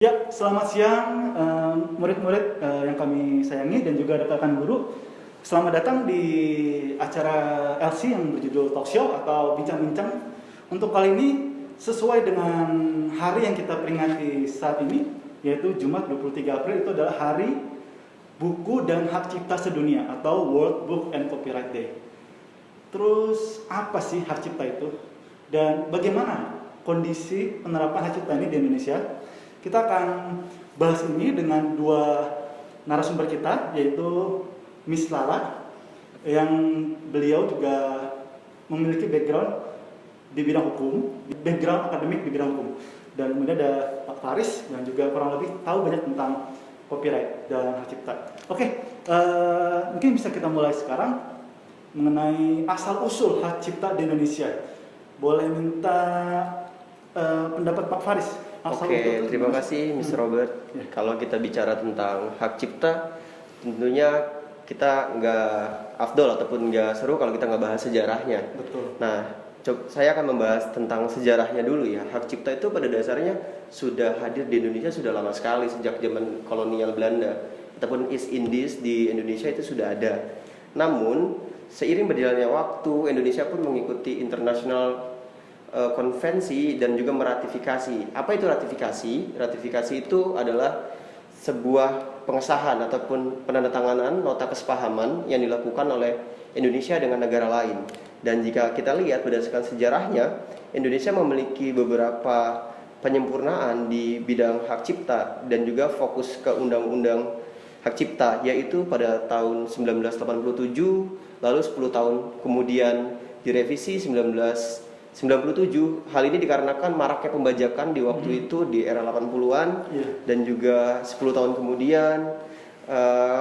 Ya, selamat siang murid-murid yang kami sayangi dan juga rekan guru. Selamat datang di acara LC yang berjudul Talk Show atau Bincang-Bincang. Untuk kali ini sesuai dengan hari yang kita peringati saat ini, yaitu Jumat 23 April itu adalah Hari Buku dan Hak Cipta Sedunia atau World Book and Copyright Day. Terus apa sih hak cipta itu? Dan bagaimana kondisi penerapan hak cipta ini di Indonesia? Kita akan bahas ini dengan dua narasumber kita, yaitu Miss Lala, yang beliau juga memiliki background di bidang hukum, background akademik di bidang hukum. Dan kemudian ada Pak Faris yang juga kurang lebih tahu banyak tentang copyright dan hak cipta. Oke, mungkin bisa kita mulai sekarang mengenai asal-usul hak cipta di Indonesia. Boleh minta pendapat Pak Faris? Oke, terima kasih Mr. Robert. Kalau kita bicara tentang hak cipta, tentunya kita nggak afdol ataupun nggak seru kalau kita nggak bahas sejarahnya. Betul. Nah, saya akan membahas tentang sejarahnya dulu ya. Hak cipta itu pada dasarnya sudah hadir di Indonesia sudah lama sekali, sejak zaman kolonial Belanda ataupun East Indies di Indonesia itu sudah ada. Namun, seiring berjalannya waktu, Indonesia pun mengikuti internasional konvensi dan juga meratifikasi. Apa itu ratifikasi? Ratifikasi itu adalah sebuah pengesahan ataupun penandatanganan nota kesepahaman yang dilakukan oleh Indonesia dengan negara lain. Dan jika kita lihat berdasarkan sejarahnya, Indonesia memiliki beberapa penyempurnaan di bidang hak cipta dan juga fokus ke undang-undang hak cipta, yaitu pada tahun 1987, lalu 10 tahun kemudian direvisi 1997. Hal ini dikarenakan maraknya pembajakan di waktu itu di era 80-an dan juga 10 tahun kemudian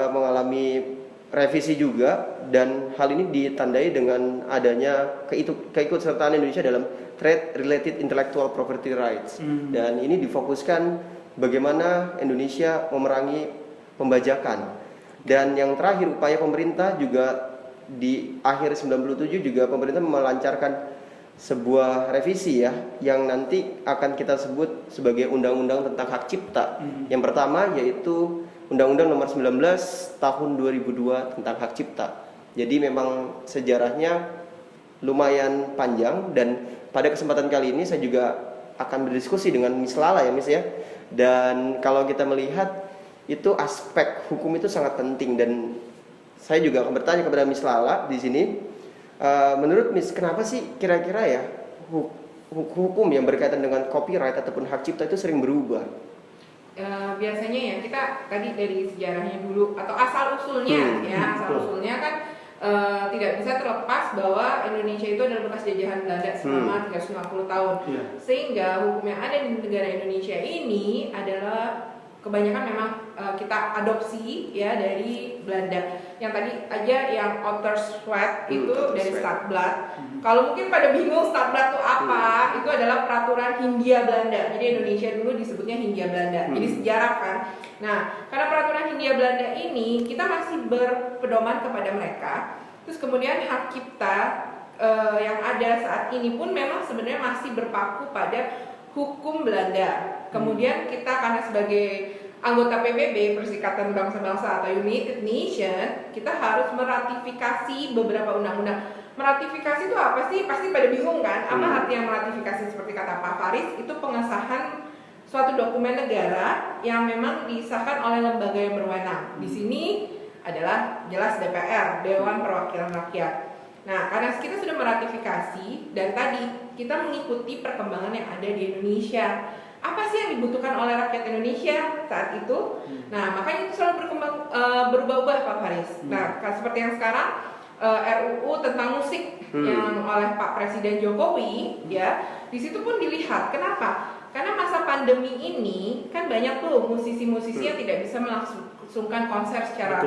mengalami revisi juga, dan hal ini ditandai dengan adanya keikutsertaan Indonesia dalam Trade Related Intellectual Property Rights. Dan ini difokuskan bagaimana Indonesia memerangi pembajakan. Dan yang terakhir, upaya pemerintah juga di akhir 97 juga pemerintah melancarkan sebuah revisi ya, yang nanti akan kita sebut sebagai undang-undang tentang hak cipta. Yang pertama yaitu Undang-Undang Nomor 19 Tahun 2002 tentang hak cipta. Jadi memang sejarahnya lumayan panjang, dan pada kesempatan kali ini saya juga akan berdiskusi dengan Miss Lala ya Miss ya. Dan kalau kita melihat itu aspek hukum itu sangat penting, dan saya juga akan bertanya kepada Miss Lala di sini. Menurut Miss, kenapa sih kira-kira ya hukum yang berkaitan dengan copyright ataupun hak cipta itu sering berubah? Biasanya ya kita tadi dari sejarahnya dulu atau asal usulnya asal usulnya kan tidak bisa terlepas bahwa Indonesia itu adalah bekas jajahan Belanda selama 350 tahun. Sehingga hukum yang ada di negara Indonesia ini adalah kebanyakan memang kita adopsi ya dari Belanda. Yang tadi aja yang Outterswet itu dari Stadblad. Kalau mungkin pada bingung Stadblad itu apa, itu adalah peraturan Hindia Belanda. Jadi Indonesia dulu disebutnya Hindia Belanda. Jadi sejarah kan. Nah, karena peraturan Hindia Belanda ini kita masih berpedoman kepada mereka. Terus kemudian hak cipta yang ada saat ini pun memang sebenarnya masih berpaku pada hukum Belanda. Kemudian kita karena sebagai anggota PBB, Perserikatan Bangsa-Bangsa atau United Nation, kita harus meratifikasi beberapa undang-undang. Meratifikasi itu apa sih? Pasti pada bingung kan? Apa arti yang meratifikasi? Seperti kata Pak Faris, itu pengesahan suatu dokumen negara yang memang disahkan oleh lembaga yang berwenang. Di sini adalah jelas DPR, Dewan Perwakilan Rakyat. Nah, karena kita sudah meratifikasi dan tadi kita mengikuti perkembangan yang ada di Indonesia. Apa sih yang dibutuhkan oleh rakyat Indonesia saat itu? Nah, makanya itu selalu berubah-ubah Pak Faris. Nah, seperti yang sekarang RUU tentang musik yang oleh Pak Presiden Jokowi, ya, di situ pun dilihat. Kenapa? Karena masa pandemi ini kan banyak tuh musisi-musisi yang tidak bisa melangsungkan konser secara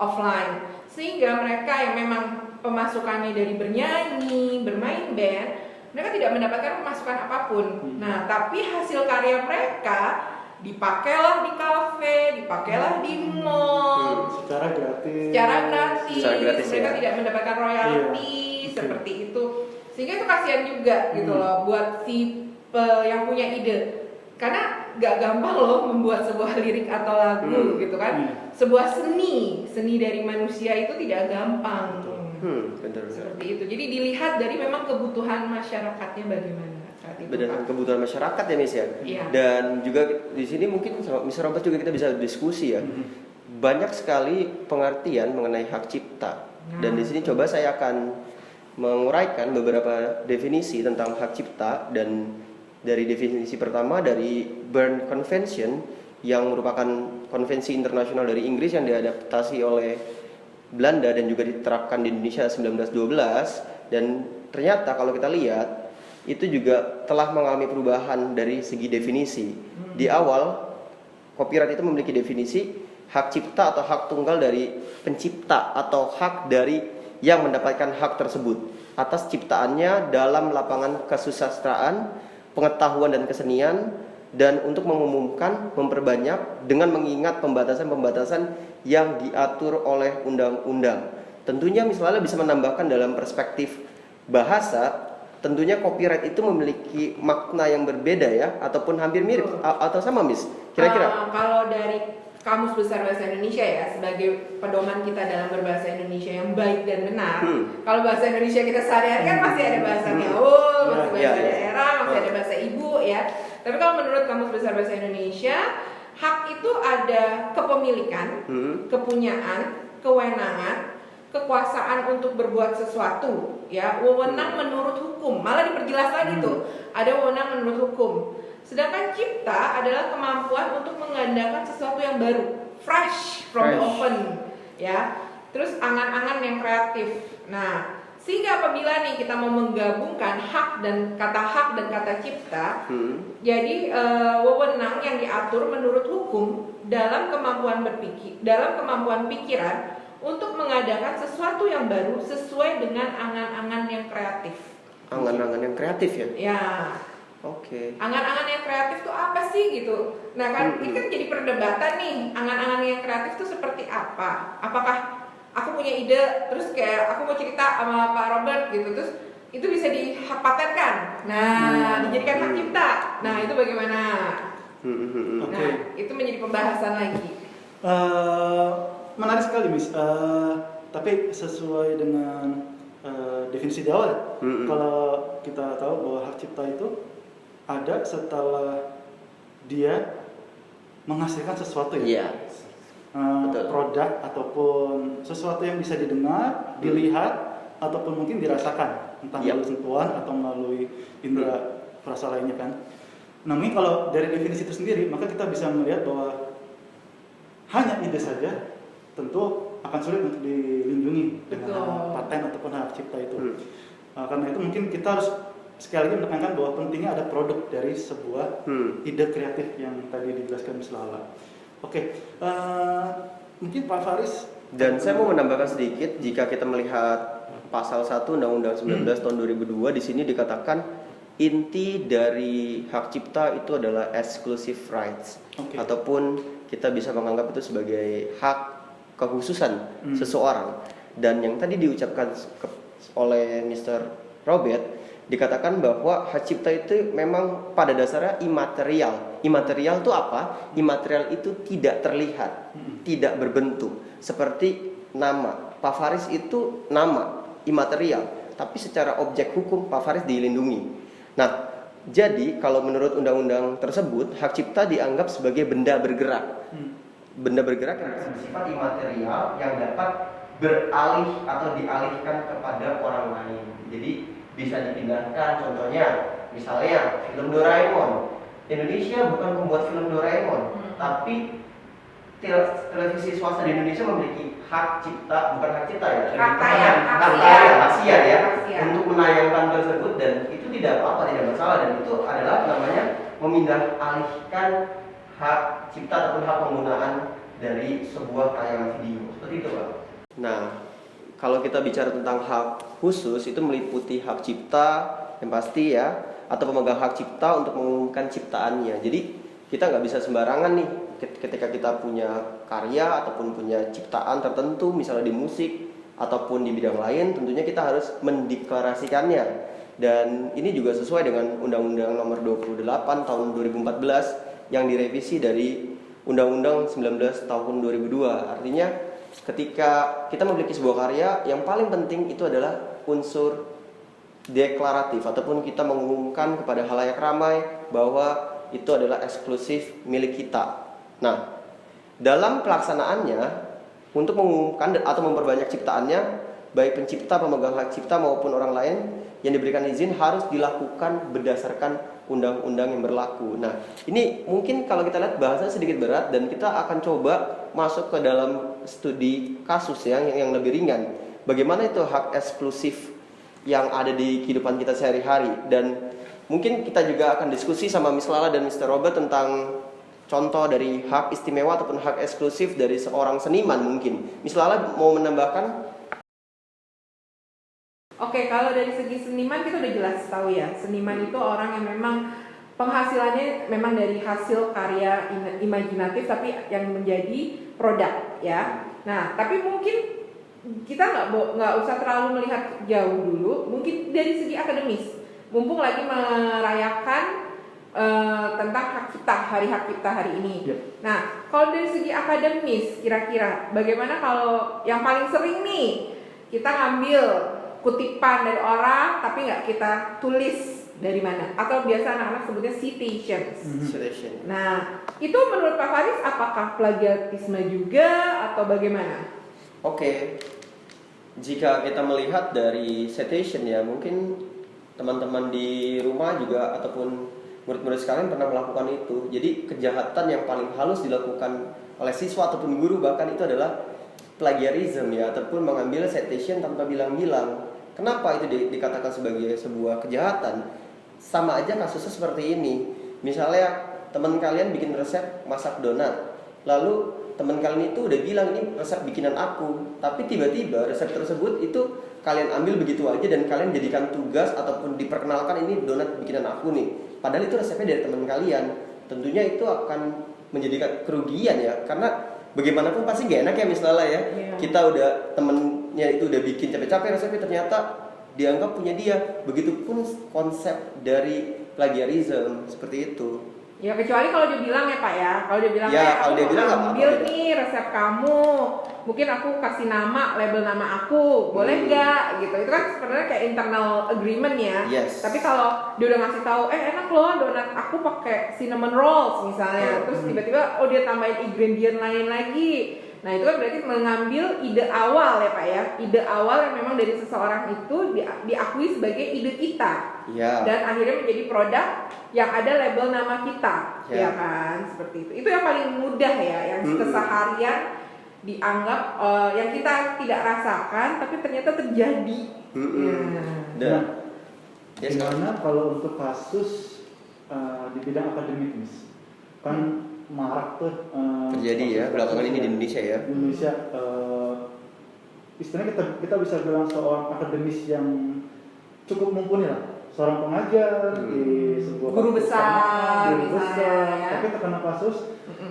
offline, sehingga mereka yang memang pemasukannya dari bernyanyi, bermain band, mereka tidak mendapatkan pemasukan apapun. Nah, tapi hasil karya mereka dipakailah di kafe, dipakailah di mall, secara gratis. Mereka tidak mendapatkan royalti seperti itu. Sehingga itu kasihan juga gitu loh buat si yang punya ide. Karena gak gampang loh membuat sebuah lirik atau lagu gitu kan. Sebuah seni dari manusia itu tidak gampang. Benar. Seperti itu. Jadi dilihat dari memang kebutuhan masyarakatnya bagaimana saat itu. Berdasarkan kebutuhan masyarakat ya Miss ya. Iya. Dan juga di sini mungkin sama Mr. Robert juga kita bisa diskusi ya. Banyak sekali pengertian mengenai hak cipta. Dan di sini coba saya akan menguraikan beberapa definisi tentang hak cipta. Dan dari definisi pertama dari Berne Convention yang merupakan konvensi internasional dari Inggris yang diadaptasi oleh Belanda dan juga diterapkan di Indonesia 1912. Dan ternyata kalau kita lihat itu juga telah mengalami perubahan dari segi definisi. Di awal copyright itu memiliki definisi hak cipta atau hak tunggal dari pencipta atau hak dari yang mendapatkan hak tersebut atas ciptaannya dalam lapangan kesusastraan, pengetahuan dan kesenian, dan untuk mengumumkan, memperbanyak dengan mengingat pembatasan-pembatasan yang diatur oleh undang-undang. Tentunya misalnya bisa menambahkan dalam perspektif bahasa, tentunya copyright itu memiliki makna yang berbeda ya, ataupun hampir mirip atau sama Miss. Kira-kira kalau dari Kamus Besar Bahasa Indonesia ya, sebagai pedoman kita dalam berbahasa Indonesia yang baik dan benar. Kalau bahasa Indonesia kita sehari-hari kan masih ada bahasa gaul, masih bahasa daerah, masih ada bahasa ibu ya. Tapi kalau menurut Kamus Besar Bahasa Indonesia, hak itu ada kepemilikan, kepunyaan, kewenangan, kekuasaan untuk berbuat sesuatu, ya, wewenang menurut hukum. Malah diperjelas lagi tuh, ada wewenang menurut hukum. Sedangkan cipta adalah kemampuan untuk menggandakan sesuatu yang baru, fresh from the oven, ya. Terus angan-angan yang kreatif. Nah, sehingga apabila nih kita mau menggabungkan hak dan kata cipta, jadi wewenang yang diatur menurut hukum dalam kemampuan berpikir, dalam kemampuan pikiran untuk mengadakan sesuatu yang baru sesuai dengan angan-angan yang kreatif. Angan-angan yang kreatif ya? Ya. Oke. Angan-angan yang kreatif itu apa sih gitu? Nah kan ini kan jadi perdebatan nih. Angan-angan yang kreatif itu seperti apa? Apakah aku punya ide terus kayak aku mau cerita sama Pak Robert gitu, terus itu bisa dipatenkan. Nah, dijadikan hak cipta. Nah, itu bagaimana? Nah, itu menjadi pembahasan lagi. Menarik sekali Miss. Tapi sesuai dengan definisi di awal, kalau kita tahu bahwa hak cipta itu ada setelah dia menghasilkan sesuatu ya, produk ataupun sesuatu yang bisa didengar, dilihat ataupun mungkin dirasakan, entah melalui sentuhan atau melalui indera perasa lainnya kan. Namun kalau dari definisi itu sendiri, maka kita bisa melihat bahwa hanya ide saja tentu akan sulit untuk dilindungi dengan paten ataupun hak cipta itu. Karena itu mungkin kita harus sekali lagi menekankan bahwa pentingnya ada produk dari sebuah ide kreatif yang tadi dijelaskan Mas Lala. Oke, mungkin Pak Faris. Dan saya mau menambahkan sedikit, jika kita melihat pasal 1 Undang-Undang 19 tahun 2002, di sini dikatakan inti dari hak cipta itu adalah exclusive rights, ataupun kita bisa menganggap itu sebagai hak kekhususan seseorang. Dan yang tadi diucapkan oleh Mr. Robert, dikatakan bahwa hak cipta itu memang pada dasarnya imaterial. Imaterial itu apa? Imaterial itu tidak terlihat, tidak berbentuk. Seperti nama Pak Faris itu nama imaterial, tapi secara objek hukum Pak Faris dilindungi. Nah, jadi kalau menurut undang-undang tersebut, hak cipta dianggap sebagai benda bergerak. Benda bergerak yang bersifat imaterial yang dapat beralih atau dialihkan kepada orang lain. Jadi bisa dipindahkan, contohnya misalnya film Doraemon. Indonesia bukan membuat film Doraemon, tapi televisi swasta di Indonesia memiliki hak cipta, bukan hak cipta ya, hak siar untuk menayangkan tersebut, dan itu tidak apa-apa, tidak masalah, dan itu adalah namanya memindah alihkan hak cipta ataupun hak penggunaan dari sebuah tayangan video, seperti itu Pak. Nah, kalau kita bicara tentang hak khusus, itu meliputi hak cipta yang pasti ya, atau pemegang hak cipta untuk mengumumkan ciptaannya. Jadi kita nggak bisa sembarangan nih ketika kita punya karya ataupun punya ciptaan tertentu, misalnya di musik ataupun di bidang lain, tentunya kita harus mendeklarasikannya. Dan ini juga sesuai dengan Undang-Undang Nomor 28 Tahun 2014 yang direvisi dari Undang-Undang 19 tahun 2002. Artinya ketika kita memiliki sebuah karya, yang paling penting itu adalah unsur deklaratif ataupun kita mengumumkan kepada halayak ramai bahwa itu adalah eksklusif milik kita. Nah, dalam pelaksanaannya untuk mengumumkan atau memperbanyak ciptaannya, baik pencipta, pemegang hak cipta maupun orang lain yang diberikan izin harus dilakukan berdasarkan undang-undang yang berlaku. Nah, ini mungkin kalau kita lihat bahasanya sedikit berat dan kita akan coba masuk ke dalam studi kasus yang lebih ringan. Bagaimana itu hak eksklusif yang ada di kehidupan kita sehari-hari, dan mungkin kita juga akan diskusi sama Miss Lala dan Mr. Robert tentang contoh dari hak istimewa ataupun hak eksklusif dari seorang seniman mungkin. Miss Lala mau menambahkan? Oke, kalau dari segi seniman kita udah jelas tahu ya, seniman itu orang yang memang penghasilannya memang dari hasil karya imajinatif tapi yang menjadi produk ya. Nah, tapi mungkin kita nggak usah terlalu melihat jauh dulu, mungkin dari segi akademis. Mumpung lagi merayakan tentang hak cipta, hari hak cipta hari ini. Yep. Nah, kalau dari segi akademis, kira-kira bagaimana kalau yang paling sering nih kita ngambil kutipan dari orang tapi nggak kita tulis dari mana, atau biasa anak-anak sebutnya citations. Citation. Nah, itu menurut Pak Faris apakah plagiarisme juga atau bagaimana? Oke. Jika kita melihat dari citation ya, mungkin teman-teman di rumah juga ataupun murid-murid sekalian pernah melakukan itu. Jadi kejahatan yang paling halus dilakukan oleh siswa ataupun guru bahkan itu adalah plagiarism ya, ataupun mengambil citation tanpa bilang-bilang. Kenapa itu dikatakan sebagai sebuah kejahatan? Sama aja kasusnya seperti ini. Misalnya teman kalian bikin resep masak donat, lalu teman kalian itu udah bilang ini resep bikinan aku, tapi tiba-tiba resep tersebut itu kalian ambil begitu aja dan kalian jadikan tugas ataupun diperkenalkan ini donat bikinan aku nih. Padahal itu resepnya dari teman kalian. Tentunya itu akan menjadikan kerugian ya, karena bagaimanapun pasti gak enak ya Miss Lala ya. Yeah. Kita udah temennya itu udah bikin capek-capek resepnya, ternyata dianggap punya dia. Begitupun konsep dari plagiarism seperti itu. Ya kecuali kalau dia bilang ya Pak ya, kalau dia bilang Ya, kalau dia bilang nggak ambil apa-apa, nih resep kamu, mungkin aku kasih nama, label nama aku, boleh nggak gitu? Itu kan sebenarnya kayak internal agreement ya. Yes. Tapi kalau dia udah ngasih tahu, enak loh donat aku pakai cinnamon rolls misalnya, terus tiba-tiba dia tambahin ingredient lain lagi. Nah itu kan berarti mengambil ide awal ya Pak ya, ide awal yang memang dari seseorang itu diakui sebagai ide kita, Ya. dan akhirnya menjadi produk yang ada label nama kita, Ya. ya kan, seperti itu. Itu yang paling mudah ya, yang keseharian dianggap yang kita tidak rasakan, tapi ternyata terjadi. Ya. Dan Gimana kalau untuk kasus di bidang akademik, Miss? Kan marak tuh terjadi ya belakangan ini di Indonesia ya. Di Indonesia istilahnya kita bisa bilang seorang akademis yang cukup mumpuni lah, seorang pengajar di sebuah Guru kampus besar, guru misalnya, besar, ya. tapi terkena kasus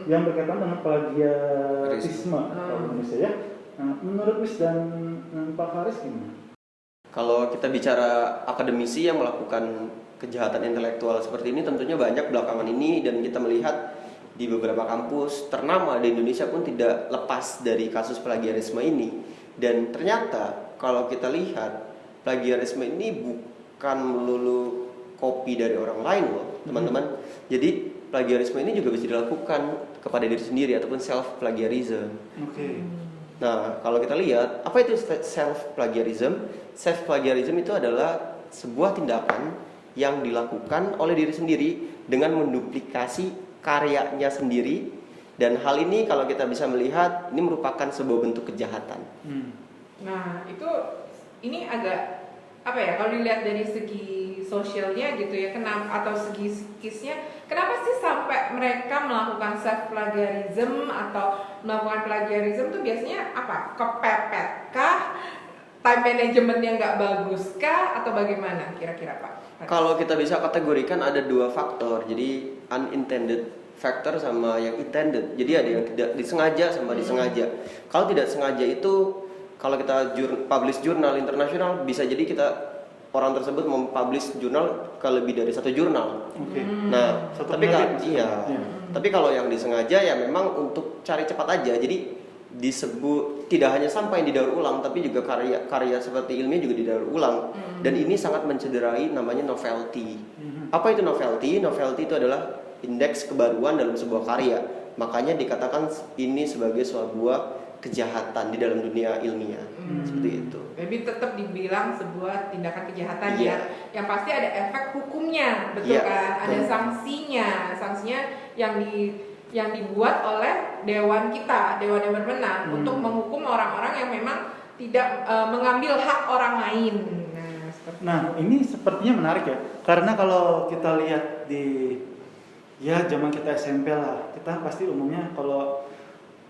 yang berkaitan dengan plagiarisme kalau di Indonesia ya. Nah, menurut Miss dan Pak Faris gimana? Kalau kita bicara akademisi yang melakukan kejahatan intelektual seperti ini tentunya banyak belakangan ini, dan kita melihat di beberapa kampus ternama di Indonesia pun tidak lepas dari kasus plagiarisme ini. Dan ternyata kalau kita lihat plagiarisme ini bukan melulu kopi dari orang lain loh teman-teman. Jadi plagiarisme ini juga bisa dilakukan kepada diri sendiri ataupun self plagiarism. Oke. Nah, kalau kita lihat, apa itu self plagiarism? Self plagiarism itu adalah sebuah tindakan yang dilakukan oleh diri sendiri dengan menduplikasi karyanya sendiri, dan hal ini kalau kita bisa melihat ini merupakan sebuah bentuk kejahatan. Nah itu ini agak apa ya, kalau dilihat dari segi sosialnya gitu ya, kenapa, atau segi psikisnya, kenapa sih sampai mereka melakukan self plagiarism atau melakukan plagiarism tuh biasanya apa? Kepepet kah? Time managementnya nggak bagus kah? Atau bagaimana kira-kira Pak? Kalau kita bisa kategorikan ada dua faktor, jadi unintended factor sama yang intended. Jadi ada yang tidak disengaja sama disengaja. Kalau tidak sengaja itu, kalau kita publish jurnal internasional, bisa jadi kita orang tersebut mempublish jurnal ke lebih dari satu jurnal. Oke. Nah, Satu tapi penerbit iya. Iya. Tapi kalau yang disengaja ya memang untuk cari cepat aja. Jadi disebut tidak hanya sampai didaur ulang, tapi juga karya seperti ilmiah juga didaur ulang. Dan ini sangat mencederai namanya novelty. Apa itu novelty? Novelty itu adalah indeks kebaruan dalam sebuah karya. Makanya dikatakan ini sebagai sebuah kejahatan di dalam dunia ilmiah. Seperti itu. Jadi tetap dibilang sebuah tindakan kejahatan Iya. ya. Yang pasti ada efek hukumnya, betul Iya, kan? Ada betul. sanksinya yang dibuat oleh dewan kita, dewan yang berwenang untuk menghukum orang-orang yang memang tidak mengambil hak orang lain. Nah, seperti Nah, ini sepertinya menarik ya. Karena kalau kita lihat di zaman kita SMP lah, kita pasti umumnya kalau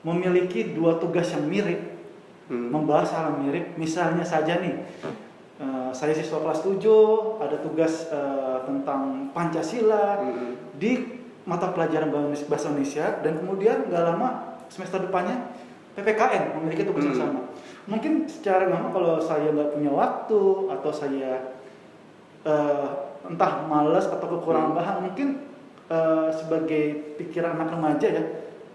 memiliki dua tugas yang mirip, membahas hal yang mirip, misalnya saja nih, saya siswa kelas 7, ada tugas tentang Pancasila di mata pelajaran bahasa Indonesia, dan kemudian nggak lama semester depannya PPKN memiliki tugas yang sama. Mungkin secara gampang kalau saya nggak punya waktu atau saya entah malas atau kekurangan bahan, mungkin sebagai pikiran anak remaja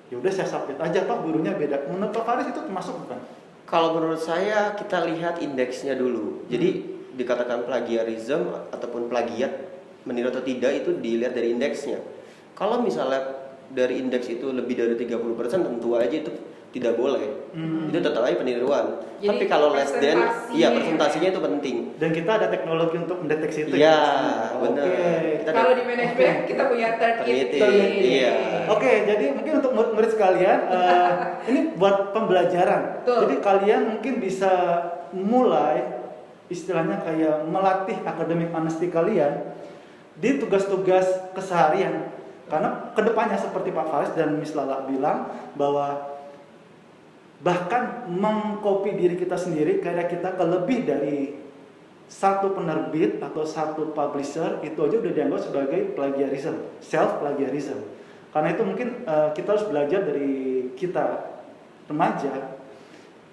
ya udah saya submit aja, toh gurunya beda. Menurut Pak Faris itu termasuk bukan? Kalau menurut saya kita lihat indeksnya dulu. Jadi dikatakan plagiarism ataupun plagiat meniru atau tidak itu dilihat dari indeksnya. Kalau misalnya dari indeks itu lebih dari 30%, tentu aja itu tidak boleh. Itu tetap aja peniruan. Jadi Tapi kalau less than, presentasinya itu penting. Dan kita ada teknologi untuk mendeteksi itu. Iya, ya? benar. Oke. Kita kalau ada- di manajemen kita punya Ternyata, Turnitin. iya. Oke, jadi mungkin untuk murid sekalian, ini buat pembelajaran. Betul. Jadi kalian mungkin bisa mulai istilahnya kayak melatih akademik honesty kalian di tugas-tugas keseharian. Karena kedepannya seperti Pak Faris dan Miss Lala bilang bahwa bahkan mengcopy diri kita sendiri, karya kita ke lebih dari satu penerbit atau satu publisher, itu aja udah dianggap sebagai plagiarism, self plagiarism. Karena itu mungkin kita harus belajar dari kita remaja,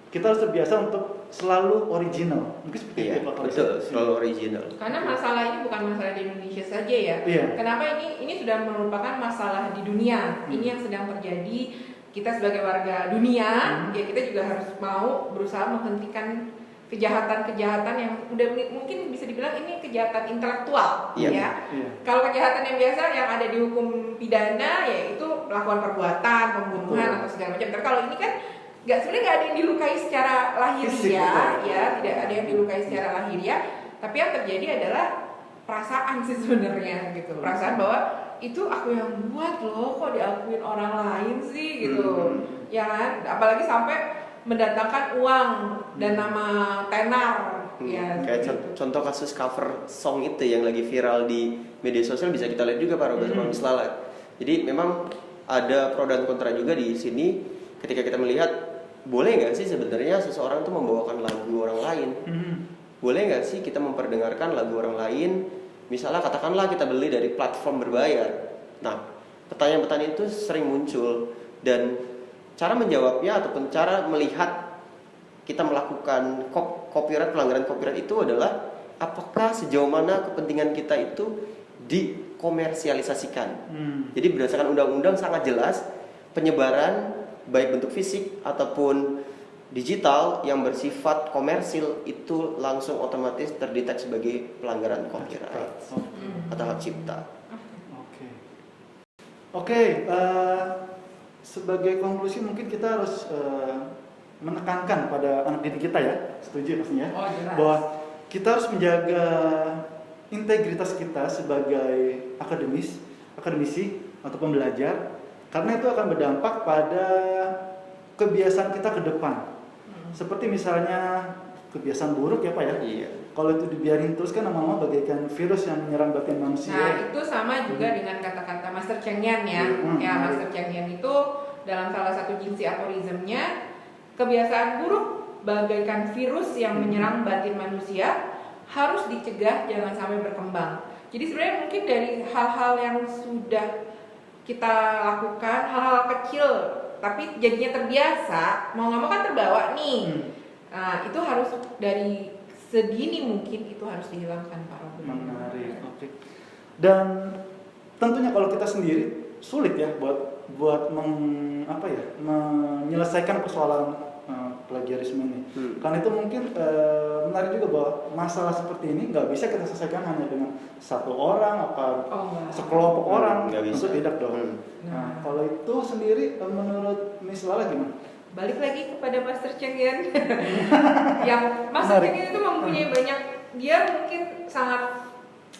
kita harus terbiasa untuk selalu original. Mungkin seperti Iya, itu Pak Faris. betul, selalu original. Karena masalah ini bukan masalah di Indonesia saja ya. Iya. Kenapa ini sudah merupakan masalah di dunia. Ini yang sedang terjadi. Kita sebagai warga dunia, ya kita juga harus mau berusaha menghentikan kejahatan-kejahatan yang udah mungkin bisa dibilang ini kejahatan intelektual, Iya. ya. Iya. Kalau kejahatan yang biasa yang ada di hukum pidana, yaitu melakukan perbuatan, pembunuhan atau segala macam. Tapi kalau ini kan sebenarnya nggak ada yang dilukai secara lahiriah, Fisik, betul. ya, tidak ada yang dilukai secara lahiriah. Tapi yang terjadi adalah perasaan sih sebenarnya gitu, perasaan bahwa itu aku yang buat loh, kok diakuin orang lain sih gitu, ya kan? Apalagi sampai mendatangkan uang dan nama tenar, ya. Kayak contoh kasus cover song itu yang lagi viral di media sosial, bisa kita lihat juga para Miss Lala. Jadi memang ada pro dan kontra juga di sini ketika kita melihat boleh nggak sih sebenarnya seseorang itu membawakan lagu orang lain? Boleh nggak sih kita memperdengarkan lagu orang lain? Misalnya katakanlah kita beli dari platform berbayar. Nah, pertanyaan-pertanyaan itu sering muncul, dan cara menjawabnya ataupun cara melihat kita melakukan pelanggaran copyright itu adalah apakah sejauh mana kepentingan kita itu dikomersialisasikan. Jadi berdasarkan undang-undang sangat jelas penyebaran baik bentuk fisik ataupun digital yang bersifat komersil itu langsung otomatis terdeteksi sebagai pelanggaran copyright atau hak cipta. Oke, sebagai konklusi mungkin kita harus menekankan pada anak didik kita ya, setuju pastinya, Oh, jelas. bahwa kita harus menjaga integritas kita sebagai akademisi atau pembelajar, karena itu akan berdampak pada kebiasaan kita ke depan. Seperti misalnya kebiasaan buruk ya Pak ya. Iya. Kalau itu dibiarin terus kan lama-lama bagaikan virus yang menyerang batin manusia. Nah, itu sama juga dengan kata-kata Master Cheng Yan ya. Ya, Master Cheng Yan itu dalam salah satu jinsi aforismnya, kebiasaan buruk bagaikan virus yang menyerang batin manusia, harus dicegah jangan sampai berkembang. Jadi sebenarnya mungkin dari hal-hal yang sudah kita lakukan, hal-hal kecil tapi jadinya terbiasa, mau nggak mau kan terbawa nih. Nah, itu harus dari sedini mungkin itu harus dihilangkan Pak Robert. Menarik, oke. Dan tentunya kalau kita sendiri sulit ya buat menyelesaikan persoalan plagiarisme ini. Karena itu mungkin menarik juga bahwa masalah seperti ini nggak bisa kita selesaikan hanya dengan satu orang atau sekelompok orang. Tentu tidak dong. Nah, kalau itu sendiri menurut Miss Lala gimana? Balik lagi kepada Master Cheng Yen. Yang Master Cheng Yen itu mempunyai banyak, dia mungkin sangat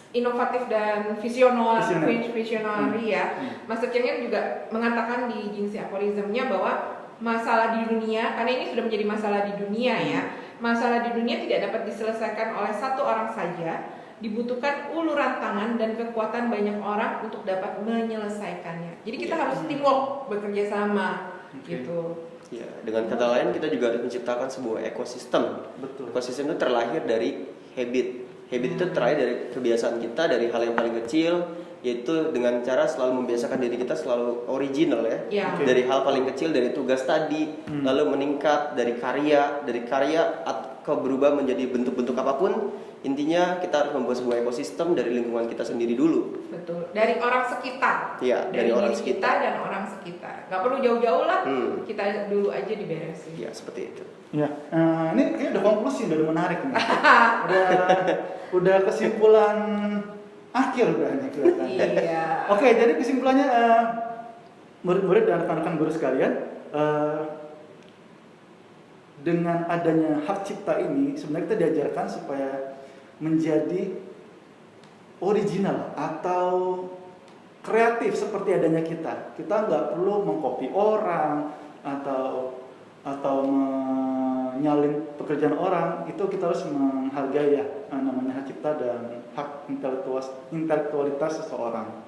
inovatif dan visionary ya. Master Cheng Yen juga mengatakan di Jingxi Aphorism-nya bahwa masalah di dunia, karena ini sudah menjadi masalah di dunia ya, masalah di dunia tidak dapat diselesaikan oleh satu orang saja, dibutuhkan uluran tangan dan kekuatan banyak orang untuk dapat menyelesaikannya. Jadi kita harus teamwork, bekerja sama gitu. Ya, dengan kata lain kita juga harus menciptakan sebuah ekosistem. Betul. Ekosistem itu terlahir dari habit. Habit itu terlahir dari kebiasaan kita, dari hal yang paling kecil, yaitu dengan cara selalu membiasakan diri kita selalu original ya. Dari hal paling kecil, dari tugas tadi, lalu meningkat dari karya atau berubah menjadi bentuk-bentuk apapun. Intinya kita harus membuat sebuah ekosistem dari lingkungan kita sendiri dulu. Betul. Dari orang sekitar. Iya, dari orang diri sekitar kita dan orang sekitar. Gak perlu jauh-jauh lah. Kita dulu aja diberesin. Ya, seperti itu. Ya, ini kayaknya udah konklusi, udah menarik nih. udah kesimpulan akhir udah nih kelihatannya. Iya. Oke, jadi kesimpulannya murid-murid dan rekan-rekan guru sekalian, dengan adanya hak cipta ini sebenarnya kita diajarkan supaya menjadi original atau kreatif seperti adanya kita. Kita nggak perlu mengcopy orang atau menyalin pekerjaan orang. Itu kita harus menghargai ya namanya hak cipta dan hak intelektualitas seseorang.